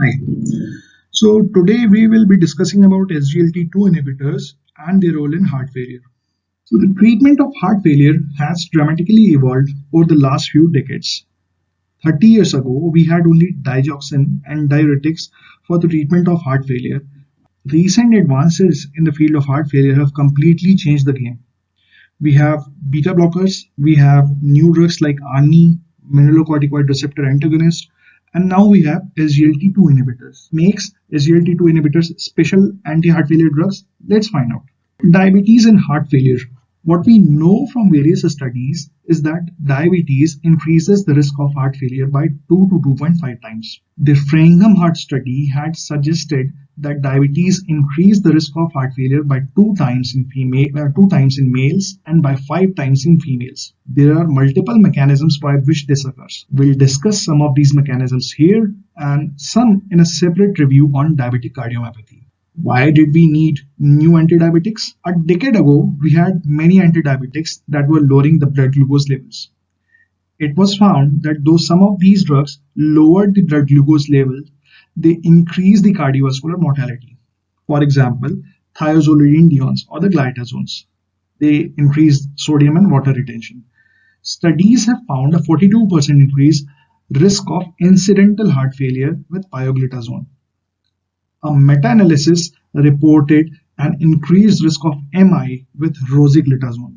Hi. So today we will be discussing about SGLT2 inhibitors and their role in heart failure. So the treatment of heart failure has dramatically evolved over the last few decades. 30 years ago, we had only digoxin and diuretics for the treatment of heart failure. Recent advances in the field of heart failure have completely changed the game. We have beta blockers, we have new drugs like ARNI, mineralocorticoid receptor antagonist, and now we have SGLT2 inhibitors. Makes SGLT2 inhibitors special anti-heart failure drugs? Let's find out. Diabetes and heart failure. What we know from various studies is that diabetes increases the risk of heart failure by 2 to 2.5 times. The Framingham Heart Study had suggested that diabetes increased the risk of heart failure by 2 times in males and by 5 times in females. There are multiple mechanisms by which this occurs. We'll discuss some of these mechanisms here and some in a separate review on diabetic cardiomyopathy. Why did we need new antidiabetics? A decade ago, we had many antidiabetics that were lowering the blood glucose levels. It was found that though some of these drugs lowered the blood glucose level, they increased the cardiovascular mortality. For example, thiazolidinediones or the glitazones. They increase sodium and water retention. Studies have found a 42% increase risk of incidental heart failure with pioglitazone. A meta-analysis reported an increased risk of MI with rosiglitazone.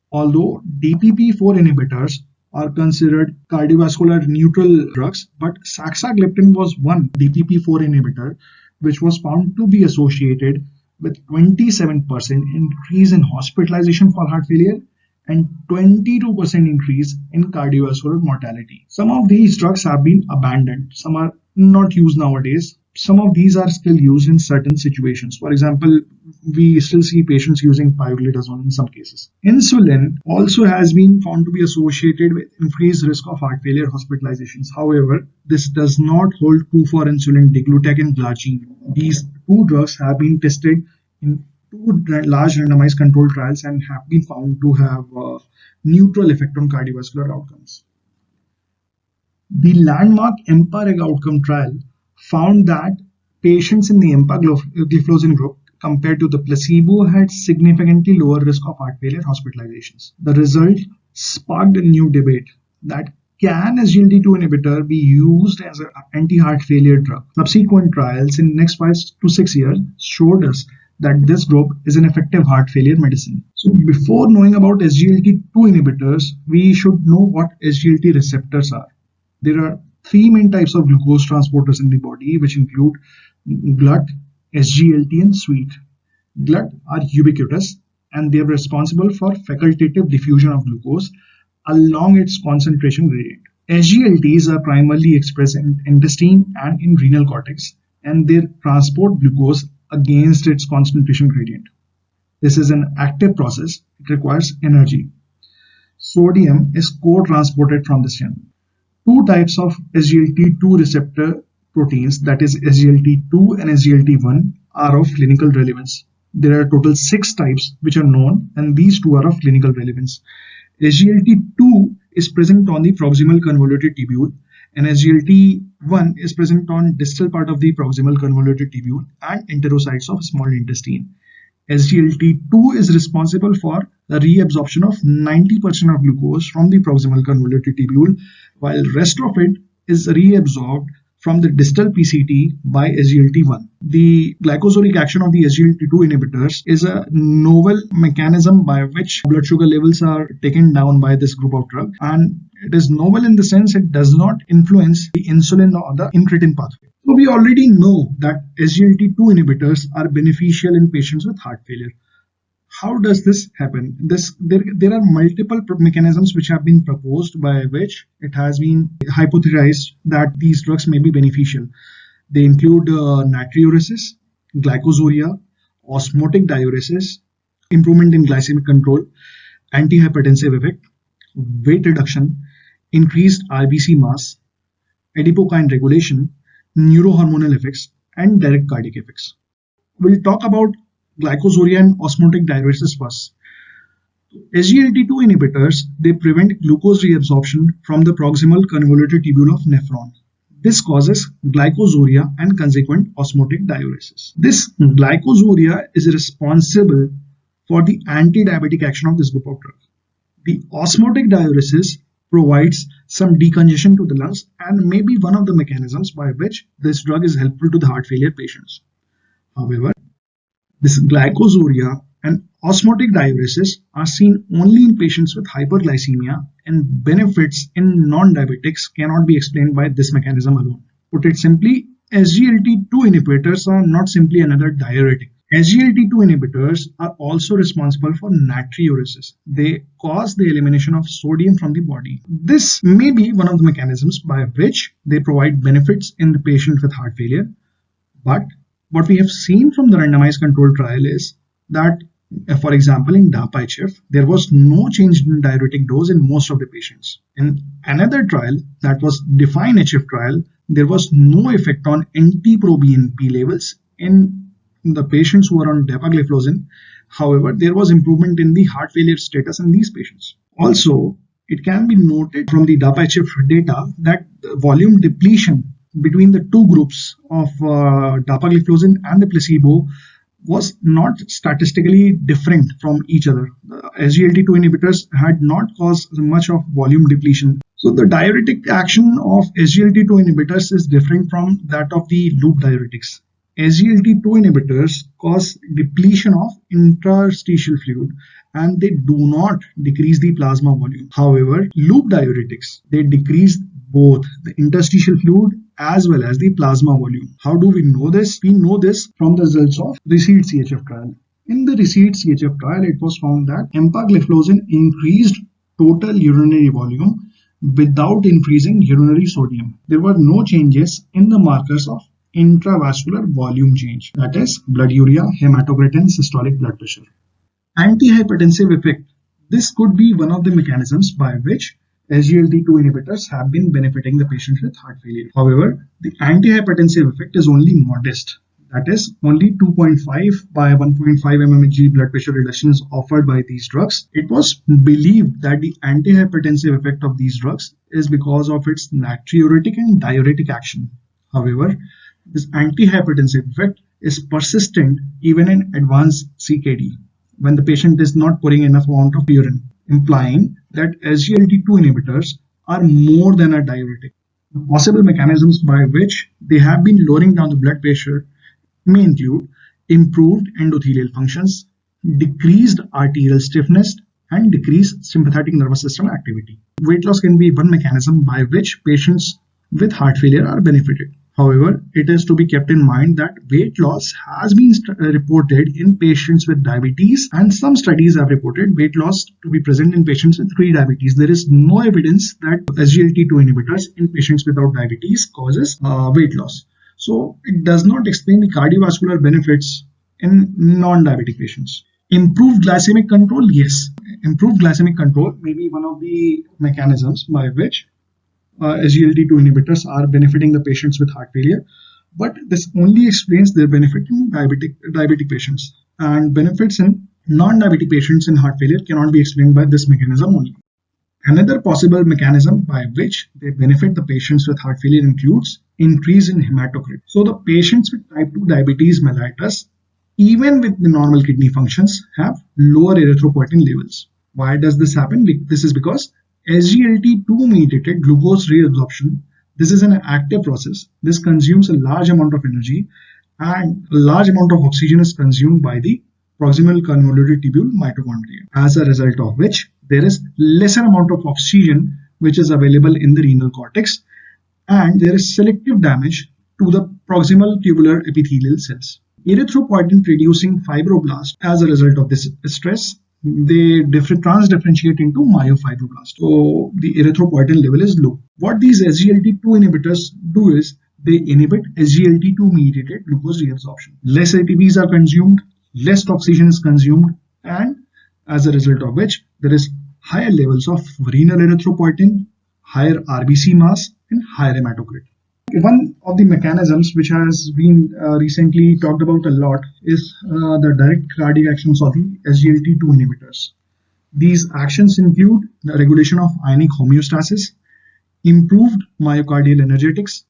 Although DPP-4 inhibitors are considered cardiovascular neutral drugs, but saxagliptin was one DPP-4 inhibitor which was found to be associated with 27% increase in hospitalization for heart failure and 22% increase in cardiovascular mortality. Some of these drugs have been abandoned. Some are not used nowadays. Some of these are still used in certain situations. For example, we still see patients using pioglitazone in some cases. Insulin also has been found to be associated with increased risk of heart failure hospitalizations. However, this does not hold true for insulin deglutide and glargine. These two drugs have been tested in two large randomized controlled trials and have been found to have a neutral effect on cardiovascular outcomes. The landmark EMPA-REG outcome trial found that patients in the empagliflozin group compared to the placebo had significantly lower risk of heart failure hospitalizations. The result sparked a new debate that can SGLT2 inhibitor be used as an anti-heart failure drug? Subsequent trials in the next 5 to 6 years showed us that this group is an effective heart failure medicine. So before knowing about SGLT2 inhibitors, we should know what SGLT receptors are. There are three main types of glucose transporters in the body, which include GLUT, SGLT, and SWEET. GLUT are ubiquitous and they are responsible for facultative diffusion of glucose along its concentration gradient. SGLTs are primarily expressed in intestine and in renal cortex, and they transport glucose against its concentration gradient. This is an active process. It requires energy. Sodium is co-transported from this channel. Two types of SGLT2 receptor proteins, that is SGLT2 and SGLT1, are of clinical relevance. There are total 6 types which are known, and these two are of clinical relevance. SGLT2 is present on the proximal convoluted tubule, and SGLT1 is present on distal part of the proximal convoluted tubule and enterocytes of small intestine. SGLT2 is responsible for the reabsorption of 90% of glucose from the proximal convoluted tubule, while rest of it is reabsorbed from the distal PCT by SGLT1. The glycosoric action of the SGLT2 inhibitors is a novel mechanism by which blood sugar levels are taken down by this group of drugs, and it is novel in the sense it does not influence the insulin or the incretin pathway. So we already know that SGLT2 inhibitors are beneficial in patients with heart failure. How does this happen? There are multiple mechanisms which have been proposed by which it has been hypothesized that these drugs may be beneficial. They include natriuresis, glycosuria, osmotic diuresis, improvement in glycemic control, antihypertensive effect, weight reduction, increased RBC mass, adipokine regulation, neurohormonal effects, and direct cardiac effects. We'll talk about glycosuria and osmotic diuresis first. SGLT2 inhibitors, they prevent glucose reabsorption from the proximal convoluted tubule of nephron. This causes glycosuria and consequent osmotic diuresis. This glycosuria is responsible for the anti-diabetic action of this group of drugs. The osmotic diuresis provides some decongestion to the lungs and may be one of the mechanisms by which this drug is helpful to the heart failure patients. However, this glycosuria and osmotic diuresis are seen only in patients with hyperglycemia, and benefits in non-diabetics cannot be explained by this mechanism alone. Put it simply, SGLT2 inhibitors are not simply another diuretic. SGLT2 inhibitors are also responsible for natriuresis. They cause the elimination of sodium from the body. This may be one of the mechanisms by which they provide benefits in the patient with heart failure. But what we have seen from the randomized control trial is that, for example, in DAPA-HF, there was no change in diuretic dose in most of the patients. In another trial, that was DEFINE-HF trial, there was no effect on NT-proBNP levels in the patients who are on dapagliflozin. However, there was improvement in the heart failure status in these patients. Also, it can be noted from the DAPA-HF data that the volume depletion between the two groups of dapagliflozin and the placebo was not statistically different from each other. The SGLT2 inhibitors had not caused much of volume depletion. So the diuretic action of SGLT2 inhibitors is different from that of the loop diuretics. SGLT2 inhibitors cause depletion of interstitial fluid and they do not decrease the plasma volume. However, loop diuretics, they decrease both the interstitial fluid as well as the plasma volume. How do we know this? We know this from the results of RECEED-CHF trial. In the RECEED-CHF trial, it was found that empagliflozin increased total urinary volume without increasing urinary sodium. There were no changes in the markers of intravascular volume change, that is blood urea, hematocrit and systolic blood pressure. Antihypertensive effect. This could be one of the mechanisms by which SGLT2 inhibitors have been benefiting the patients with heart failure. However, the antihypertensive effect is only modest. That is, only 2.5 by 1.5 mmHg blood pressure reductions offered by these drugs. It was believed that the antihypertensive effect of these drugs is because of its natriuretic and diuretic action. However, this antihypertensive effect is persistent even in advanced CKD when the patient is not pouring enough amount of urine, implying that SGLT2 inhibitors are more than a diuretic. The possible mechanisms by which they have been lowering down the blood pressure may include improved endothelial functions, decreased arterial stiffness, and decreased sympathetic nervous system activity. Weight loss can be one mechanism by which patients with heart failure are benefited. However, it is to be kept in mind that weight loss has been reported in patients with diabetes, and some studies have reported weight loss to be present in patients with pre-diabetes. There is no evidence that SGLT2 inhibitors in patients without diabetes causes weight loss. So it does not explain the cardiovascular benefits in non-diabetic patients. Improved glycemic control, yes. Improved glycemic control may be one of the mechanisms by which SGLT2 inhibitors are benefiting the patients with heart failure, but this only explains their benefit in diabetic patients, and benefits in non-diabetic patients in heart failure cannot be explained by this mechanism only. Another possible mechanism by which they benefit the patients with heart failure includes increase in hematocrit. So the patients with type 2 diabetes mellitus, even with the normal kidney functions, have lower erythropoietin levels. Why does this happen? This is because SGLT2 mediated glucose reabsorption, this is an active process. This consumes a large amount of energy and a large amount of oxygen is consumed by the proximal convoluted tubule mitochondria, as a result of which there is lesser amount of oxygen which is available in the renal cortex, and there is selective damage to the proximal tubular epithelial cells. Erythropoietin producing fibroblasts, as a result of this stress, they transdifferentiate into myofibroblasts. So the erythropoietin level is low. What these SGLT2 inhibitors do is they inhibit SGLT2 mediated glucose reabsorption. Less ATPs are consumed, less oxygen is consumed, and as a result of which there is higher levels of renal erythropoietin, higher RBC mass, and higher hematocrit. One of the mechanisms which has been recently talked about a lot is the direct cardiac actions of the SGLT2 inhibitors. These actions include the regulation of ionic homeostasis, improved myocardial energetics,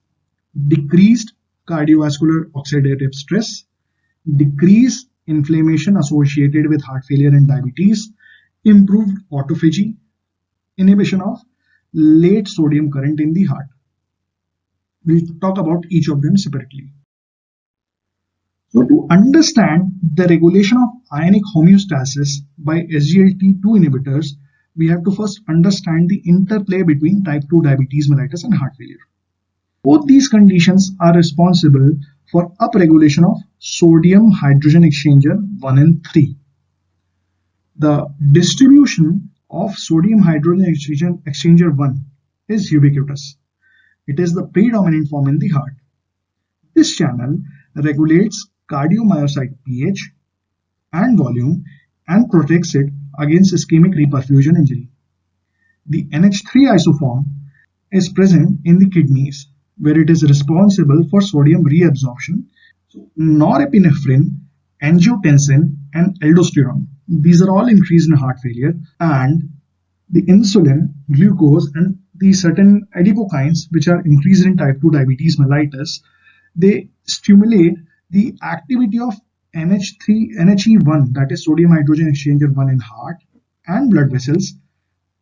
decreased cardiovascular oxidative stress, decreased inflammation associated with heart failure and diabetes, improved autophagy, inhibition of late sodium current in the heart. We'll talk about each of them separately. So to understand the regulation of ionic homeostasis by SGLT2 inhibitors, we have to first understand the interplay between type 2 diabetes mellitus and heart failure. Both these conditions are responsible for upregulation of sodium hydrogen exchanger 1 and 3. The distribution of sodium hydrogen exchanger 1 is ubiquitous. It is the predominant form in the heart. This channel regulates cardiomyocyte pH and volume and protects it against ischemic reperfusion injury. The NH3 isoform is present in the kidneys, where it is responsible for sodium reabsorption. So, norepinephrine, angiotensin, and aldosterone, these are all increased in heart failure, and the insulin, glucose, and the certain adipokines, which are increased in type 2 diabetes mellitus, they stimulate the activity of NHE1, that is sodium hydrogen exchanger 1 in heart and blood vessels,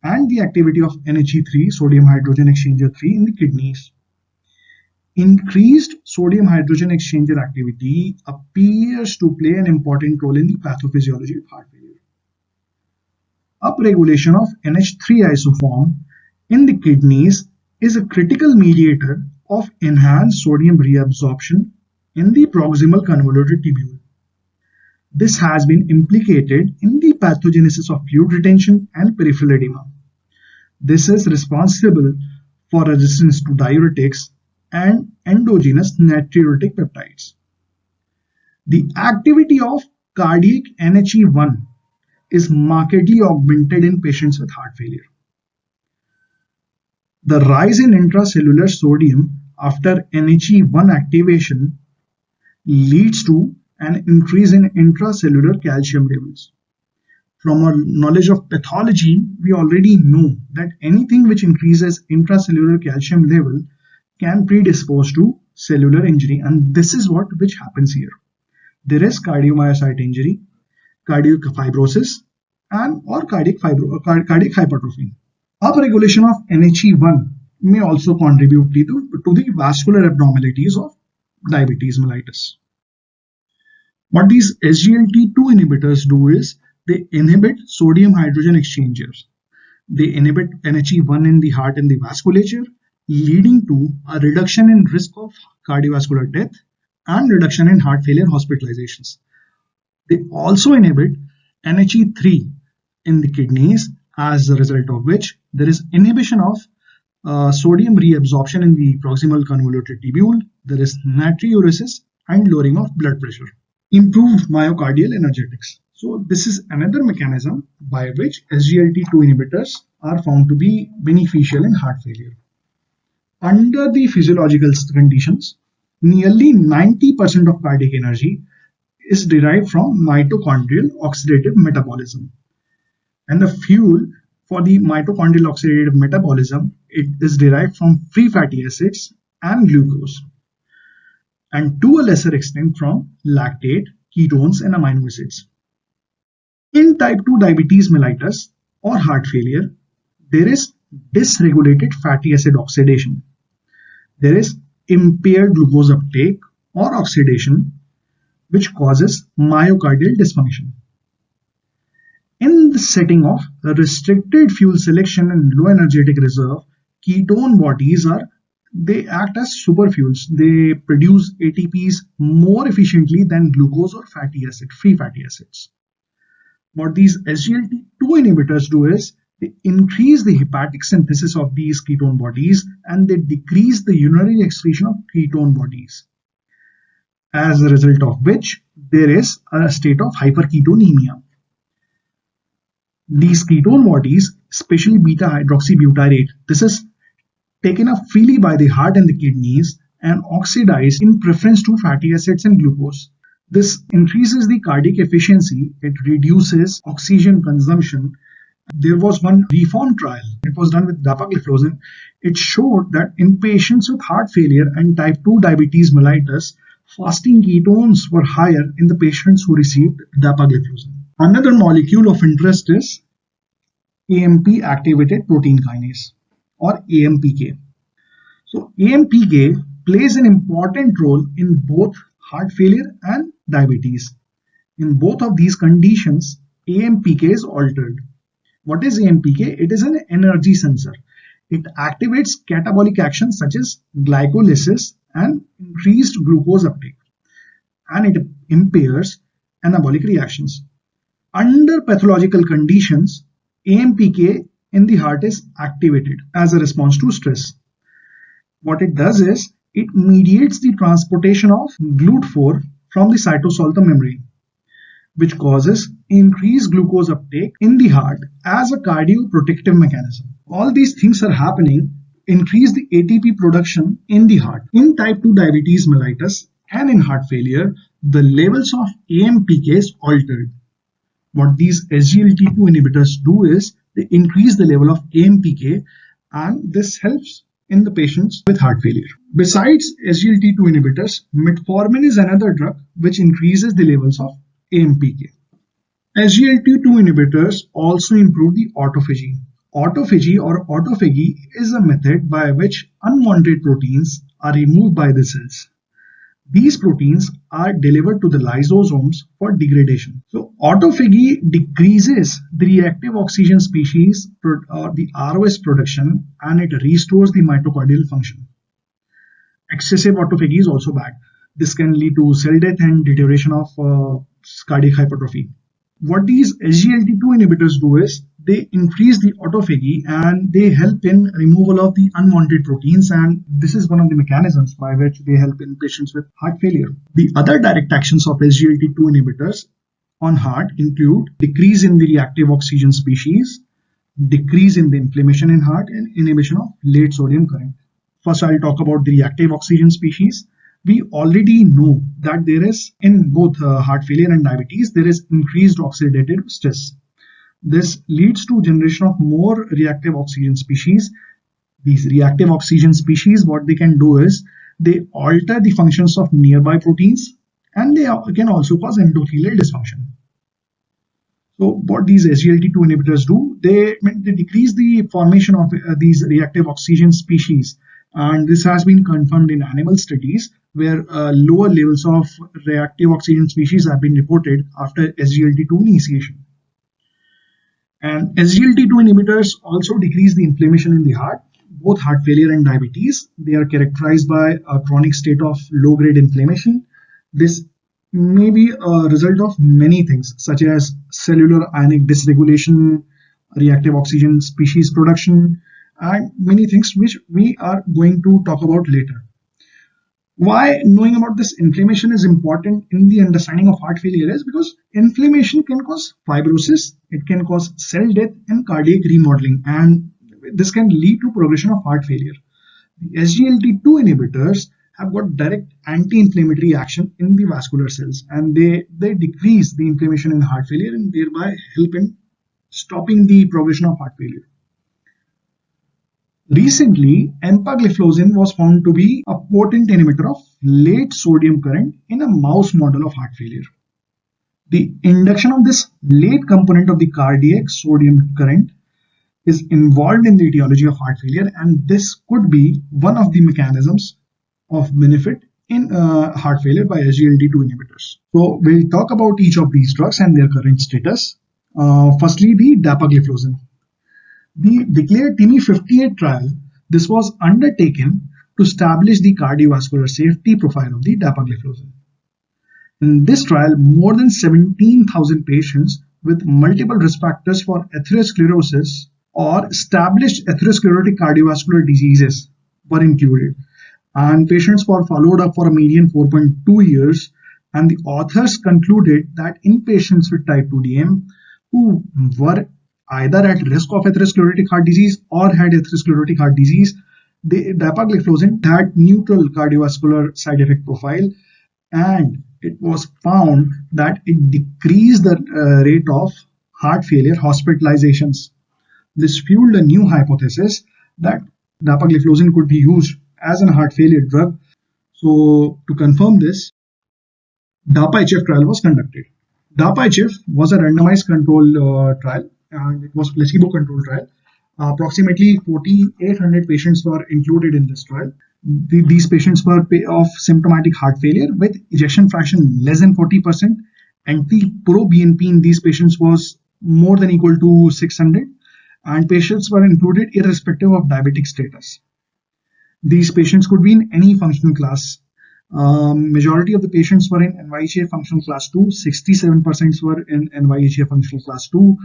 and the activity of NHE3, sodium hydrogen exchanger 3 in the kidneys. Increased sodium hydrogen exchanger activity appears to play an important role in the pathophysiology of heart failure. Upregulation of NH3 isoform in the kidneys is a critical mediator of enhanced sodium reabsorption in the proximal convoluted tubule. This has been implicated in the pathogenesis of fluid retention and peripheral edema. This is responsible for resistance to diuretics and endogenous natriuretic peptides. The activity of cardiac NHE1 is markedly augmented in patients with heart failure. The rise in intracellular sodium after NHE1 activation leads to an increase in intracellular calcium levels. From our knowledge of pathology, we already know that anything which increases intracellular calcium level can predispose to cellular injury, and this is which happens here. There is cardiomyocyte injury, cardiac fibrosis, and or cardiac hypertrophy. Upregulation of NHE1 may also contribute to the vascular abnormalities of diabetes mellitus. What these SGLT2 inhibitors do is they inhibit sodium hydrogen exchangers. They inhibit NHE1 in the heart and the vasculature, leading to a reduction in risk of cardiovascular death and reduction in heart failure hospitalizations. They also inhibit NHE3 in the kidneys, as a result of which there is inhibition of sodium reabsorption in the proximal convoluted tubule, there is natriuresis and lowering of blood pressure. Improved myocardial energetics. So this is another mechanism by which SGLT2 inhibitors are found to be beneficial in heart failure. Under the physiological conditions, nearly 90% of cardiac energy is derived from mitochondrial oxidative metabolism. And the fuel for the mitochondrial oxidative metabolism, it is derived from free fatty acids and glucose, and to a lesser extent from lactate, ketones, and amino acids. In type 2 diabetes mellitus or heart failure, there is dysregulated fatty acid oxidation. There is impaired glucose uptake or oxidation, which causes myocardial dysfunction. In the setting of restricted fuel selection and low energetic reserve, ketone bodies they act as superfuels. They produce ATPs more efficiently than glucose or free fatty acids. What these SGLT2 inhibitors do is they increase the hepatic synthesis of these ketone bodies and they decrease the urinary excretion of ketone bodies, as a result of which there is a state of hyperketonemia. These ketone bodies, especially beta-hydroxybutyrate, this is taken up freely by the heart and the kidneys and oxidized in preference to fatty acids and glucose. This increases the cardiac efficiency, it reduces oxygen consumption, There was one reform trial. It was done with dapagliflozin. It showed that in patients with heart failure and type 2 diabetes mellitus, fasting ketones were higher in the patients who received dapagliflozin. Another molecule of interest is AMP activated protein kinase, or AMPK. So AMPK plays an important role in both heart failure and diabetes. In both of these conditions, AMPK is altered. What is AMPK? It is an energy sensor. It activates catabolic actions such as glycolysis and increased glucose uptake, and it impairs anabolic reactions. Under pathological conditions, AMPK in the heart is activated as a response to stress. What it does is it mediates the transportation of GLUT4 from the cytosol membrane, which causes increased glucose uptake in the heart as a cardioprotective mechanism. All these things are happening, increase the ATP production in the heart. In type 2 diabetes mellitus and in heart failure, the levels of AMPK is altered. What these SGLT2 inhibitors do is they increase the level of AMPK, and this helps in the patients with heart failure. Besides SGLT2 inhibitors, metformin is another drug which increases the levels of AMPK. SGLT2 inhibitors also improve the autophagy. Autophagy or autophagy is a method by which unwanted proteins are removed by the cells. These proteins are delivered to the lysosomes for degradation. So autophagy decreases the reactive oxygen species or the ROS production, and it restores the mitochondrial function. Excessive autophagy is also bad. This can lead to cell death and deterioration of cardiac hypertrophy. What these SGLT2 inhibitors do is they increase the autophagy and they help in removal of the unwanted proteins, and this is one of the mechanisms by which they help in patients with heart failure. The other direct actions of SGLT2 inhibitors on heart include decrease in the reactive oxygen species, decrease in the inflammation in heart, and inhibition of late sodium current. First, I'll talk about the reactive oxygen species. We already know that there is in both heart failure and diabetes, there is increased oxidative stress. This leads to generation of more reactive oxygen species. These reactive oxygen species, what they can do is they alter the functions of nearby proteins, and they can also cause endothelial dysfunction. So what these SGLT2 inhibitors do, they decrease the formation of these reactive oxygen species, and this has been confirmed in animal studies where lower levels of reactive oxygen species have been reported after SGLT2 initiation. And SGLT2 inhibitors also decrease the inflammation in the heart, both heart failure and diabetes. They are characterized by a chronic state of low-grade inflammation. This may be a result of many things, such as cellular ionic dysregulation, reactive oxygen species production, and many things which we are going to talk about later. Why knowing about this inflammation is important in the understanding of heart failure is because inflammation can cause fibrosis, it can cause cell death and cardiac remodeling, and this can lead to progression of heart failure. The SGLT2 inhibitors have got direct anti-inflammatory action in the vascular cells, and they decrease the inflammation in heart failure and thereby help in stopping the progression of heart failure. Recently, empagliflozin was found to be a potent inhibitor of late sodium current in a mouse model of heart failure. The induction of this late component of the cardiac sodium current is involved in the etiology of heart failure, and this could be one of the mechanisms of benefit in heart failure by SGLT2 inhibitors. So we'll talk about each of these drugs and their current status. Firstly, the dapagliflozin. The declared TIMI-58 trial, this was undertaken to establish the cardiovascular safety profile of the dapagliflozin. In this trial, more than 17,000 patients with multiple risk factors for atherosclerosis or established atherosclerotic cardiovascular diseases were included, and patients were followed up for a median 4.2 years, and the authors concluded that in patients with type 2 DM who were either at risk of atherosclerotic heart disease or had atherosclerotic heart disease, the dapagliflozin had neutral cardiovascular side effect profile, and it was found that it decreased the rate of heart failure hospitalizations This fueled a new hypothesis that dapagliflozin could be used as a heart failure drug. So to confirm this, DAPA-HF trial was conducted. DAPA-HF was a randomized control trial, and it was placebo-controlled trial. Approximately 4,800 patients were included in this trial. These patients were of symptomatic heart failure with ejection fraction less than 40%. NT-proBNP in these patients was more than equal to 600, and patients were included irrespective of diabetic status. These patients could be in any functional class. Majority of the patients were in NYHA functional class 2, 67% were in NYHA functional class 2,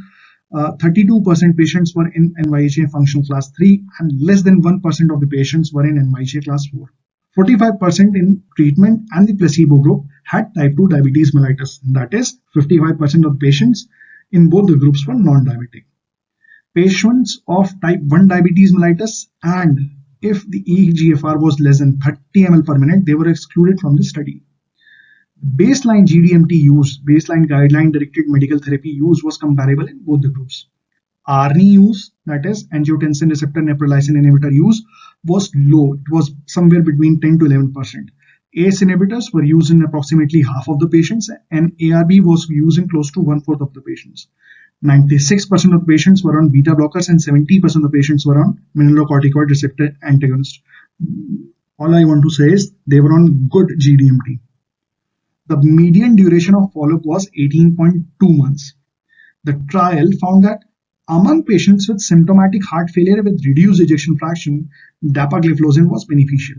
32% patients were in NYHA functional class 3, and less than 1% of the patients were in NYHA class 4. 45% in treatment and the placebo group had type 2 diabetes mellitus. That is, 55% of patients in both the groups were non-diabetic. Patients of type 1 diabetes mellitus, and if the eGFR was less than 30 ml per minute, they were excluded from the study. Baseline GDMT use, baseline guideline directed medical therapy use, was comparable in both the groups. ARNI use, that is angiotensin receptor neprilysin inhibitor use, was low. It was somewhere between 10 to 11%. ACE inhibitors were used in approximately half of the patients, and ARB was used in close to 1/4 of the patients. 96% of patients were on beta blockers and 70% of patients were on mineralocorticoid receptor antagonists. All I want to say is they were on good GDMT. The median duration of follow-up was 18.2 months. The trial found that among patients with symptomatic heart failure with reduced ejection fraction, dapagliflozin was beneficial.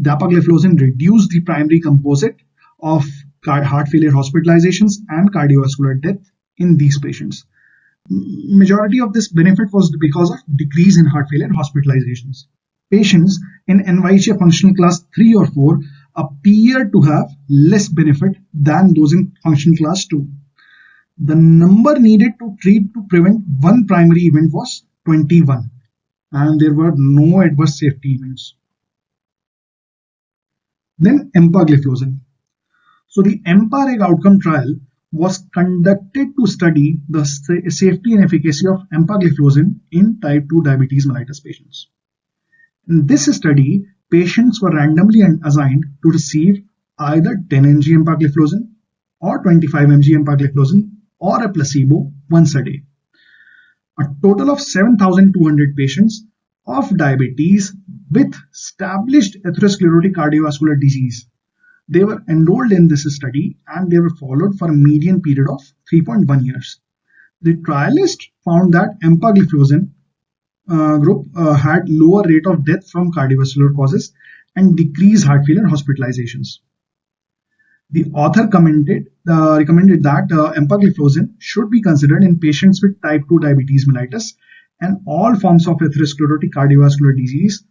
Dapagliflozin reduced the primary composite of heart failure hospitalizations and cardiovascular death in these patients. Majority of this benefit was because of decrease in heart failure hospitalizations. Patients in NYHA functional class 3 or 4 appear to have less benefit than those in functional class 2. The number needed to treat to prevent one primary event was 21, and there were no adverse safety events. Then empagliflozin. So the EMPA-REG outcome trial was conducted to study the safety and efficacy of empagliflozin in type 2 diabetes mellitus patients. In this study, patients were randomly assigned to receive either 10 mg empagliflozin or 25 mg empagliflozin or a placebo once a day. A total of 7,200 patients of diabetes with established atherosclerotic cardiovascular disease. They were enrolled in this study and they were followed for a median period of 3.1 years. The trialist found that empagliflozin group had lower rate of death from cardiovascular causes and decreased heart failure hospitalizations. The author recommended that empagliflozin should be considered in patients with type 2 diabetes mellitus and all forms of atherosclerotic cardiovascular disease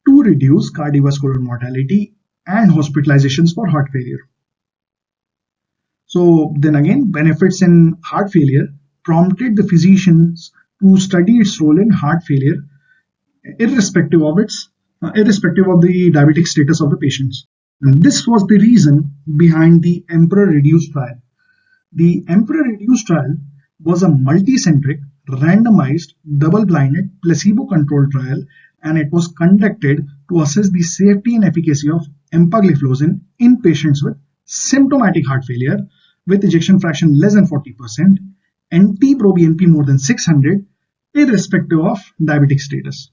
to reduce cardiovascular mortality and hospitalizations for heart failure. So then again, benefits in heart failure prompted the physicians to study its role in heart failure, irrespective of the diabetic status of the patients. And this was the reason behind the EMPEROR-Reduce trial. The EMPEROR-Reduce trial was a multicentric, randomized, double-blinded, placebo-controlled trial, and it was conducted to assess the safety and efficacy of empagliflozin in patients with symptomatic heart failure with ejection fraction less than 40%, NT-proBNP more than 600, irrespective of diabetic status.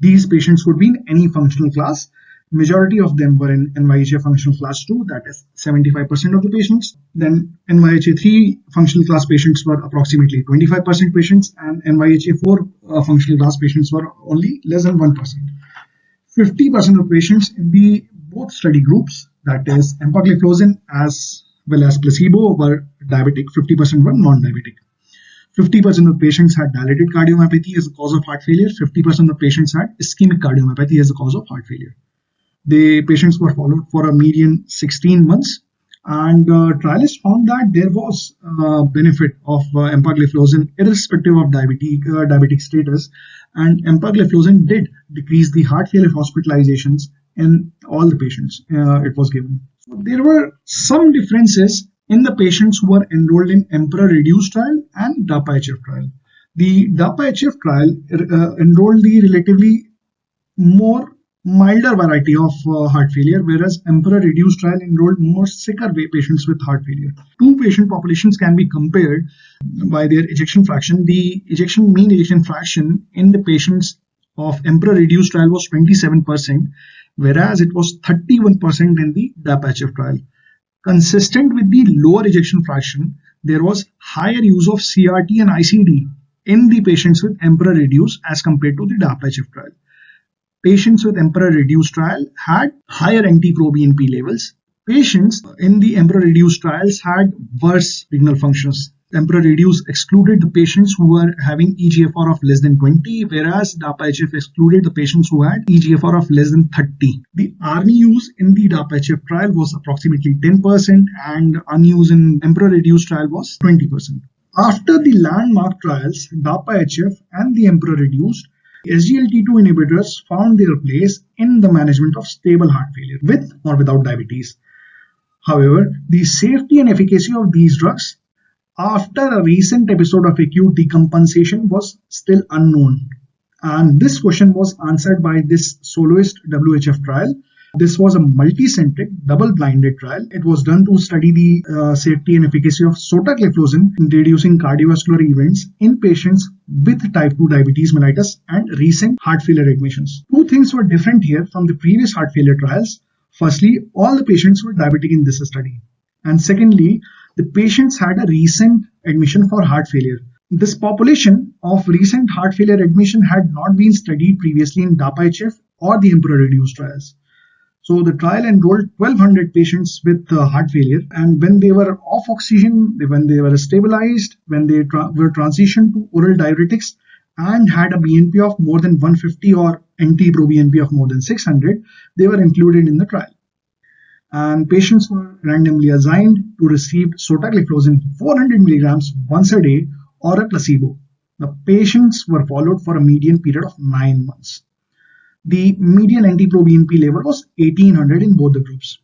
These patients could be in any functional class. Majority of them were in NYHA functional class 2, that is 75% of the patients. Then NYHA 3 functional class patients were approximately 25% patients, and NYHA 4 functional class patients were only less than 1%. 50% of patients in the both study groups, that is empagliflozin as well as placebo, were diabetic, 50% were non-diabetic. 50% of patients had dilated cardiomyopathy as a cause of heart failure, 50% of patients had ischemic cardiomyopathy as a cause of heart failure. The patients were followed for a median 16 months, and trialists found that there was benefit of empagliflozin irrespective of diabetic status, and empagliflozin did decrease the heart failure hospitalizations in all the patients it was given. So there were some differences in the patients who were enrolled in EMPEROR-Reduce trial and DAPA-HF trial. The DAPA-HF trial enrolled the relatively more milder variety of heart failure, whereas Emperor-Reduced trial enrolled more sicker patients with heart failure. Two patient populations can be compared by their ejection fraction. The mean ejection fraction in the patients of Emperor-Reduced trial was 27%, whereas it was 31% in the DAPA-HF trial. Consistent with the lower ejection fraction, there was higher use of CRT and ICD in the patients with Emperor-Reduced as compared to the DAPA-HF trial. Patients with Emperor-Reduced trial had higher NT-proBNP levels. Patients in the Emperor-Reduced trials had worse renal functions. Emperor-Reduced excluded the patients who were having EGFR of less than 20, whereas DAPA-HF excluded the patients who had EGFR of less than 30. The ARNI use in the DAPA-HF trial was approximately 10%, and ARNI use in Emperor-Reduced trial was 20%. After the landmark trials, DAPA-HF and the Emperor-Reduced, SGLT2 inhibitors found their place in the management of stable heart failure with or without diabetes. However, the safety and efficacy of these drugs after a recent episode of acute decompensation was still unknown. And this question was answered by this Soloist WHF trial. This was a multi-centric, double-blinded trial. It was done to study the safety and efficacy of sotagliflozin in reducing cardiovascular events in patients with type 2 diabetes mellitus and recent heart failure admissions. Two things were different here from the previous heart failure trials. Firstly, all the patients were diabetic in this study. And secondly, the patients had a recent admission for heart failure. This population of recent heart failure admission had not been studied previously in DAPA-HF or the Emperor-Reduced trials. So the trial enrolled 1,200 patients with heart failure, and when they were off oxygen, when they were stabilized, when they were transitioned to oral diuretics and had a BNP of more than 150 or NT-proBNP of more than 600, they were included in the trial. And patients were randomly assigned to receive sotagliflozin 400 milligrams once a day or a placebo. The patients were followed for a median period of 9 months. The median NT-proBNP level was 1800 in both the groups.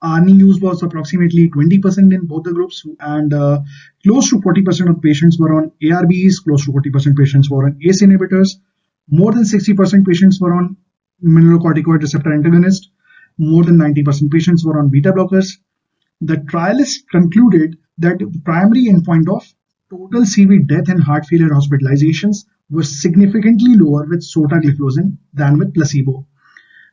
ARNI use was approximately 20% in both the groups, and close to 40% of patients were on ARBs, close to 40% patients were on ACE inhibitors, more than 60% patients were on mineralocorticoid receptor antagonist, more than 90% patients were on beta blockers. The trialists concluded that the primary endpoint of total CV death and heart failure hospitalizations was significantly lower with sotagliflozin than with placebo,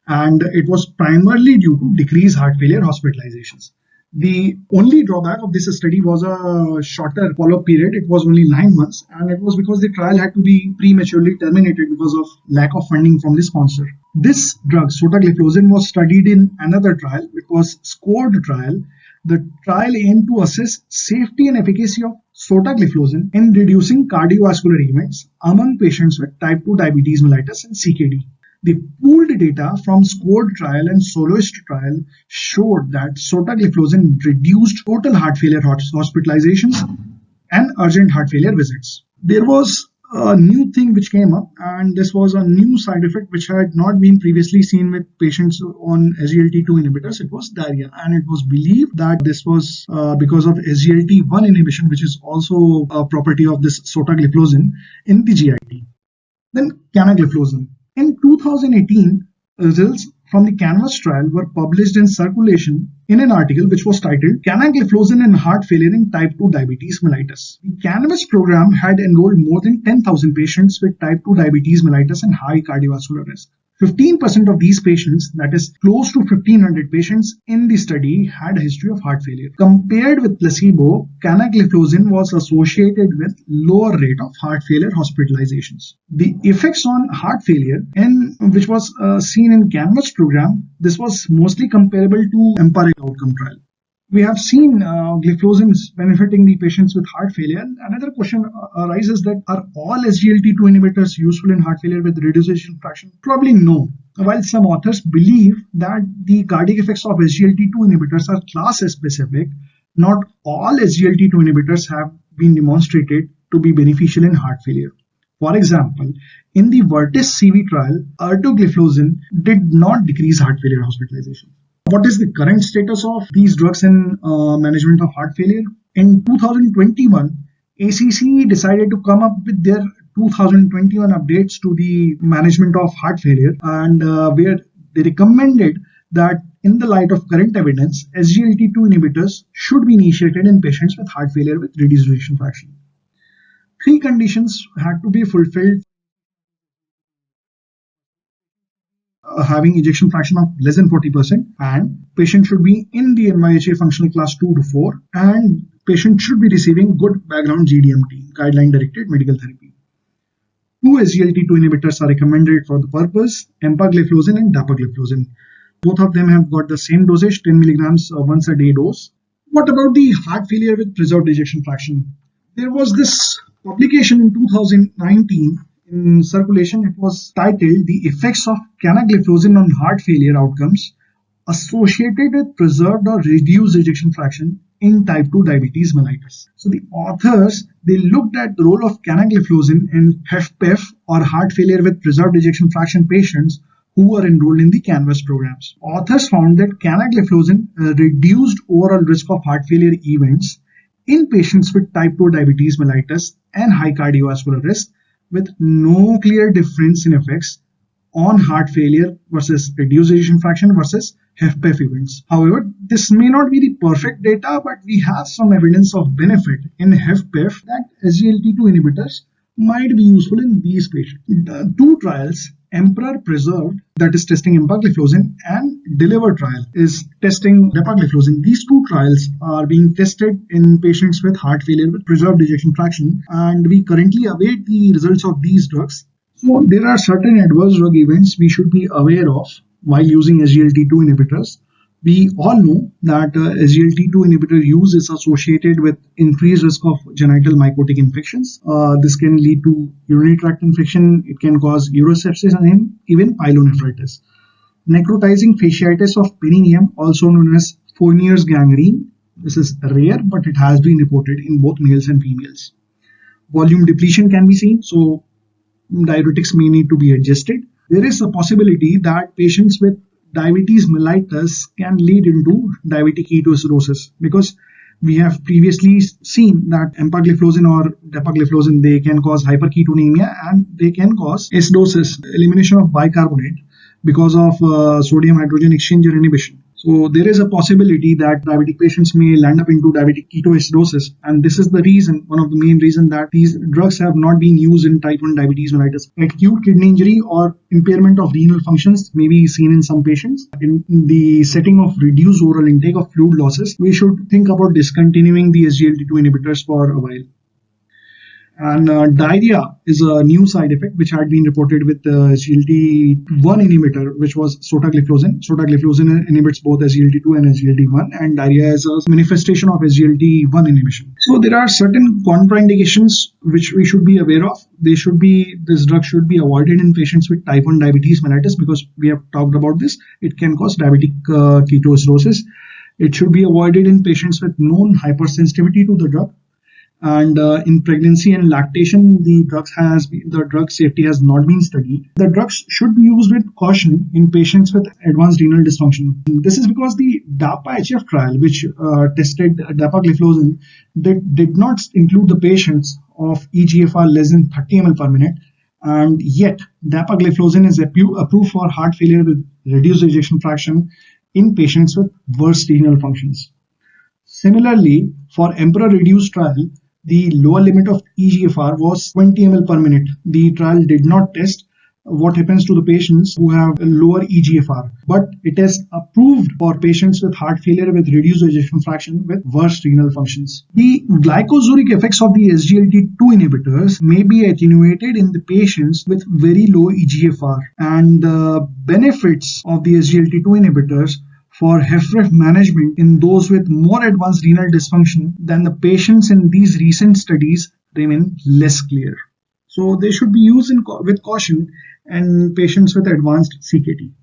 and it was primarily due to decreased heart failure hospitalizations. The only drawback of this study was a shorter follow-up period. It was only 9 months, and it was because the trial had to be prematurely terminated because of lack of funding from the sponsor. This drug, sotagliflozin, was studied in another trial. It was SCORED trial. The trial aimed to assess safety and efficacy of sotagliflozin in reducing cardiovascular events among patients with type 2 diabetes mellitus and CKD. The pooled data from SCORED trial and Soloist trial showed that sotagliflozin reduced total heart failure hospitalizations and urgent heart failure visits. There was a new thing which came up, and this was a new side effect which had not been previously seen with patients on SGLT2 inhibitors. It was diarrhea, and it was believed that this was because of SGLT1 inhibition, which is also a property of this sotagliflozin in the GIT. Then canagliflozin. In 2018, results from the CANVAS trial were published in Circulation in an article which was titled Canagliflozin and Heart Failure in Type 2 Diabetes Mellitus. The CANVAS program had enrolled more than 10,000 patients with type 2 diabetes mellitus and high cardiovascular risk. 15% of these patients, that is close to 1,500 patients in the study, had a history of heart failure. Compared with placebo, canagliflozin was associated with lower rate of heart failure hospitalizations. The effects on heart failure, which was seen in CANVAS program, this was mostly comparable to EMPIRIC outcome trial. We have seen gliflozin benefiting the patients with heart failure. Another question arises that are all SGLT2 inhibitors useful in heart failure with reduced ejection fraction? Probably no. While some authors believe that the cardiac effects of SGLT2 inhibitors are class specific, not all SGLT2 inhibitors have been demonstrated to be beneficial in heart failure. For example, in the VERTIS CV trial, ertugliflozin did not decrease heart failure hospitalization. What is the current status of these drugs in management of heart failure? In 2021, ACC decided to come up with their 2021 updates to the management of heart failure, and where they recommended that in the light of current evidence, SGLT2 inhibitors should be initiated in patients with heart failure with reduced ejection fraction. Three conditions had to be fulfilled: having ejection fraction of less than 40%, and patient should be in the NYHA functional class 2 to 4, and patient should be receiving good background GDMT, guideline directed medical therapy. Two SGLT2 inhibitors are recommended for the purpose: empagliflozin and dapagliflozin. Both of them have got the same dosage, 10 milligrams once a day dose. What about the heart failure with preserved ejection fraction? There was this publication in 2019 in Circulation. It was titled "The Effects of Canagliflozin on Heart Failure Outcomes Associated with Preserved or Reduced Ejection Fraction in Type 2 Diabetes Mellitus." So the authors, they looked at the role of canagliflozin in HFpEF or heart failure with preserved ejection fraction patients who were enrolled in the CANVAS programs. Authors found that canagliflozin reduced overall risk of heart failure events in patients with type 2 diabetes mellitus and high cardiovascular risk, with no clear difference in effects on heart failure versus reduced ejection fraction versus HFpEF events. However, this may not be the perfect data, but we have some evidence of benefit in HFpEF that SGLT2 inhibitors might be useful in these patients. The two trials, Emperor Preserved, that is testing empagliflozin, and Deliver trial is testing dapagliflozin. These two trials are being tested in patients with heart failure with preserved ejection fraction, and we currently await the results of these drugs. So there are certain adverse drug events we should be aware of while using SGLT2 inhibitors. We all know that SGLT2 inhibitor use is associated with increased risk of genital mycotic infections. This can lead to urinary tract infection. It can cause urosepsis and even pyelonephritis. Necrotizing fasciitis of perineum, also known as Fournier's gangrene. This is rare, but it has been reported in both males and females. Volume depletion can be seen, so diuretics may need to be adjusted. There is a possibility that patients with diabetes mellitus can lead into diabetic ketoacidosis, because we have previously seen that empagliflozin or dapagliflozin, they can cause hyperketonemia and they can cause acidosis, elimination of bicarbonate because of sodium hydrogen exchanger inhibition. So there is a possibility that diabetic patients may land up into diabetic ketoacidosis, and this is the reason, one of the main reasons, that these drugs have not been used in type 1 diabetes mellitus. Acute kidney injury or impairment of renal functions may be seen in some patients. In the setting of reduced oral intake of fluid losses, we should think about discontinuing the SGLT2 inhibitors for a while. And diarrhea is a new side effect which had been reported with the SGLT1 inhibitor, which was sotagliflozin. Sotagliflozin inhibits both SGLT2 and SGLT1, and diarrhea is a manifestation of SGLT1 inhibition. So there are certain contraindications which we should be aware of. This drug should be avoided in patients with type 1 diabetes mellitus, because we have talked about this. It can cause diabetic ketoacidosis. It should be avoided in patients with known hypersensitivity to the drug. And in pregnancy and lactation, the drug safety has not been studied. The drugs should be used with caution in patients with advanced renal dysfunction. This is because the DAPA-HF trial, which tested dapagliflozin, did not include the patients of eGFR less than 30 ml per minute, and yet dapagliflozin is approved for heart failure with reduced ejection fraction in patients with worse renal functions. Similarly, for Emperor Reduced trial, the lower limit of eGFR was 20 ml per minute. The trial did not test what happens to the patients who have a lower eGFR, but it is approved for patients with heart failure with reduced ejection fraction with worse renal functions. The glycosuric effects of the SGLT2 inhibitors may be attenuated in the patients with very low eGFR, and the benefits of the SGLT2 inhibitors for HFrEF management in those with more advanced renal dysfunction than the patients in these recent studies remain less clear. So they should be used with caution in patients with advanced CKD.